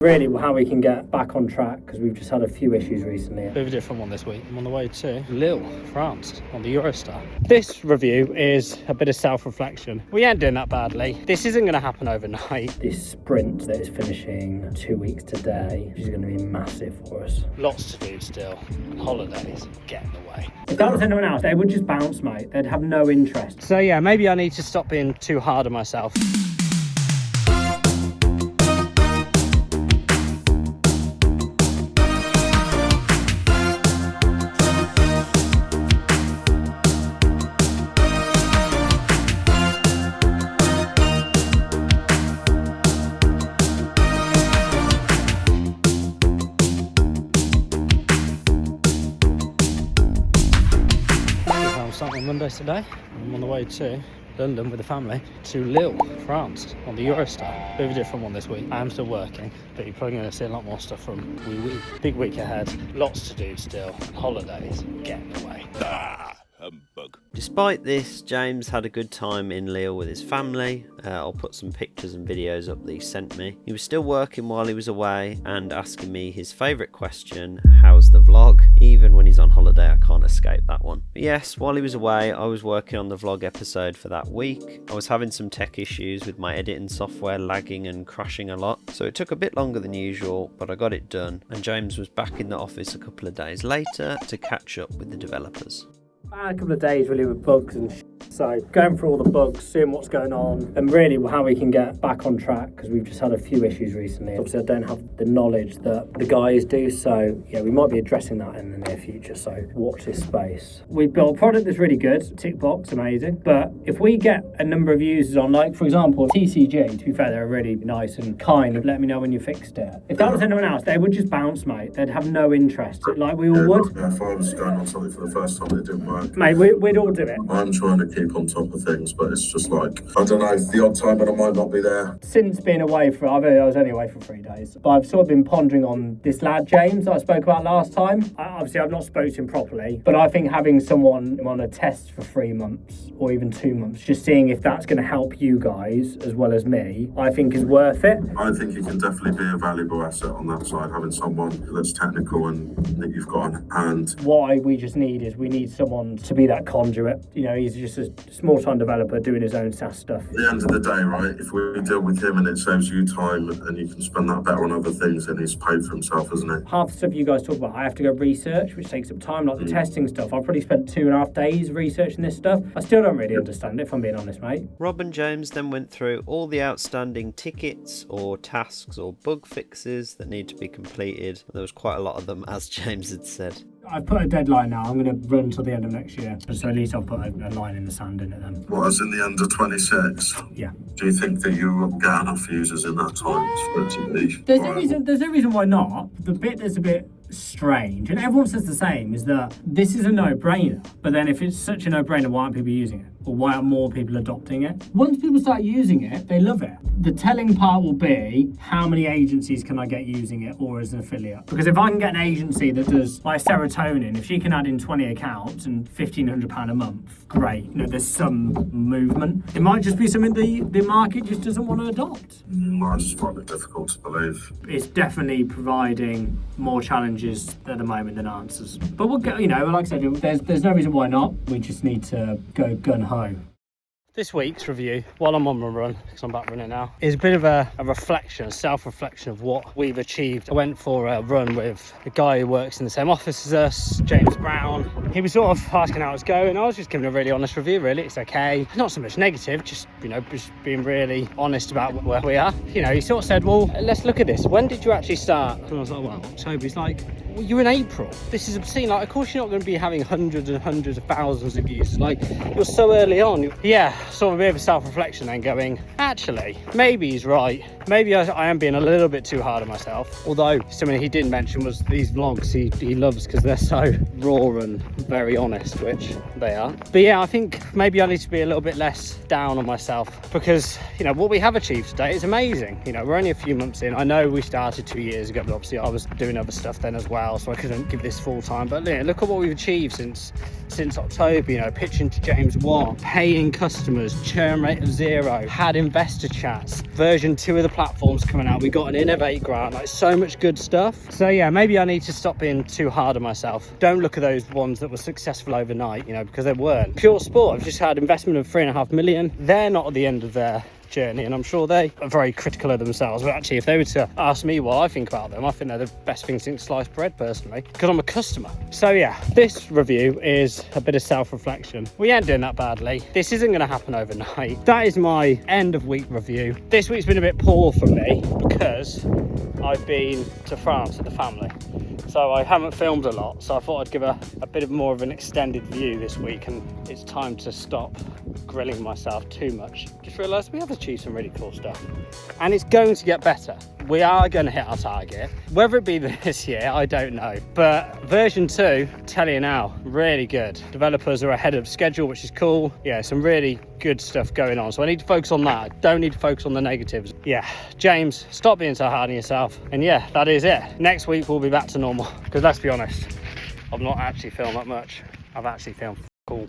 Really how we can get back on track, because we've just had a few issues recently. Bit of a different one this week. I'm on the way to Lille, France, on the Eurostar. This review is a bit of self-reflection. We ain't doing that badly. This isn't going to happen overnight. This sprint that is finishing 2 weeks today is going to be massive for us. Lots to do still. Holidays get in the way. If that was anyone else, they would just bounce, mate. They'd have no interest. So yeah, maybe I need to stop being too hard on myself. On Monday today, I'm on the way to London with the family to Lille, France, on the Eurostar. Bit of a different one this week. I am still working, but you're probably going to see a lot more stuff from Wee. Big week ahead, lots to do still. Holidays get in the way. Humbug. Despite this, James had a good time in Lille with his family. I'll put some pictures and videos up that he sent me. He was still working while he was away and asking me his favourite question, how's the vlog? Even when he's on holiday, I can't escape that one. But yes, while he was away, I was working on the vlog episode for that week. I was having some tech issues with my editing software lagging and crashing a lot, so it took a bit longer than usual, but I got it done, and James was back in the office a couple of days later to catch up with the developers. A couple of days really with bugs and so going through all the bugs, seeing what's going on, and really how we can get back on track, because we've just had a few issues recently. Obviously I don't have the knowledge that the guys do, so yeah, we might be addressing that in the near future, so watch this space. We've built a product that's really good, tick box, amazing, but if we get a number of users on, like for example TCG, to be fair, they're really nice and kind of let me know when you fixed it. If that was anyone else, they would just bounce, mate. They'd have no interest, like we all would. Yeah, if I was going on something for the first time and it didn't work, mate, we'd all do it. I'm trying to keep on top of things, but it's just like, I don't know, the odd time when I might not be there. Since being away I was only away for 3 days, but I've sort of been pondering on this lad James that I spoke about last time. Obviously I've not spoken to him properly, but I think having someone on a test for 3 months or even 2 months, just seeing if that's going to help you guys as well as me, I think is worth it. I think you can definitely be a valuable asset on that side, having someone that's technical and that you've got on hand. What we just need is we need someone to be that conduit. You know, he's just a small-time developer doing his own SaaS stuff. At the end of the day, right, if we deal with him and it saves you time and you can spend that better on other things, then he's paid for himself, isn't it? Half the stuff you guys talk about, I have to go research, which takes up time, like the testing stuff. I've probably spent 2.5 days researching this stuff. I still don't really understand it, if I'm being honest, mate. Rob and James then went through all the outstanding tickets or tasks or bug fixes that need to be completed. There was quite a lot of them, as James had said. I've put a deadline now. I'm going to run until the end of next year. So at least I'll put a line in the sand in it then. What, as in the under 26? Yeah. Do you think that you will get enough users in that time for it to be There's no reason why not. The bit that's a bit strange, and everyone says the same, is that this is a no-brainer. But then if it's such a no-brainer, why aren't people using it? Or why aren't more people adopting it? Once people start using it, they love it. The telling part will be, how many agencies can I get using it or as an affiliate? Because if I can get an agency that does, like Serotonin, if she can add in 20 accounts and £1,500 a month, great. You know, there's some movement. It might just be something the market just doesn't want to adopt. I just find it difficult to believe. It's definitely providing more challenges at the moment than answers. But we'll go, you know, like I said, there's no reason why not. We just need to go gun-ho. This week's review, while I'm on my run, because I'm back running now, is a bit of a reflection, a self-reflection of what we've achieved. I went for a run with a guy who works in the same office as us, James Brown. He was sort of asking how it's going. I was just giving a really honest review, really. It's okay. Not so much negative, just, you know, just being really honest about where we are. You know, he sort of said, well, let's look at this. When did you actually start? And I was like, well, October. He's like, well, you're in April. This is obscene. Like, of course you're not going to be having hundreds and hundreds of thousands of users. Like, you're so early on. Yeah, sort of a bit of a self-reflection then, going, actually, maybe he's right. Maybe I am being a little bit too hard on myself. Although something he didn't mention was these vlogs he loves, because they're so raw and very honest, which they are. But yeah, I think maybe I need to be a little bit less down on myself, because, you know, what we have achieved today is amazing. You know, we're only a few months in. I know we started 2 years ago, but obviously I was doing other stuff then as well, so I couldn't give this full time. But yeah, look at what we've achieved since October. You know, pitching to James Watt, paying customers, customers, churn rate of 0, had investor chats, version 2 of the platform's coming out, we got an Innovate grant, like so much good stuff. So yeah, maybe I need to stop being too hard on myself. Don't look at those ones that were successful overnight, you know, because they weren't. Pure Sport, I've just had investment of 3.5 million. They're not at the end of their journey, and I'm sure they are very critical of themselves, but actually if they were to ask me what I think about them, I think they're the best thing since sliced bread personally, because I'm a customer. So yeah, this review is a bit of self-reflection. We ain't doing that badly. This isn't going to happen overnight. That is my end of week review. This week's been a bit poor for me because I've been to France with the family, so I haven't filmed a lot, so I thought I'd give a bit of more of an extended view this week, and it's time to stop grilling myself too much. Just realised we have achieved some really cool stuff, and it's going to get better. We are going to hit our target. Whether it be this year, I don't know, but version 2, tell you now, really good. Developers are ahead of schedule, which is cool. Yeah, some really good stuff going on, so I need to focus on that. I don't need to focus on the negatives. Yeah, James, stop being so hard on yourself. And yeah, that is it. Next week we'll be back to normal, because let's be honest, I've not actually filmed that much. I've actually filmed cool.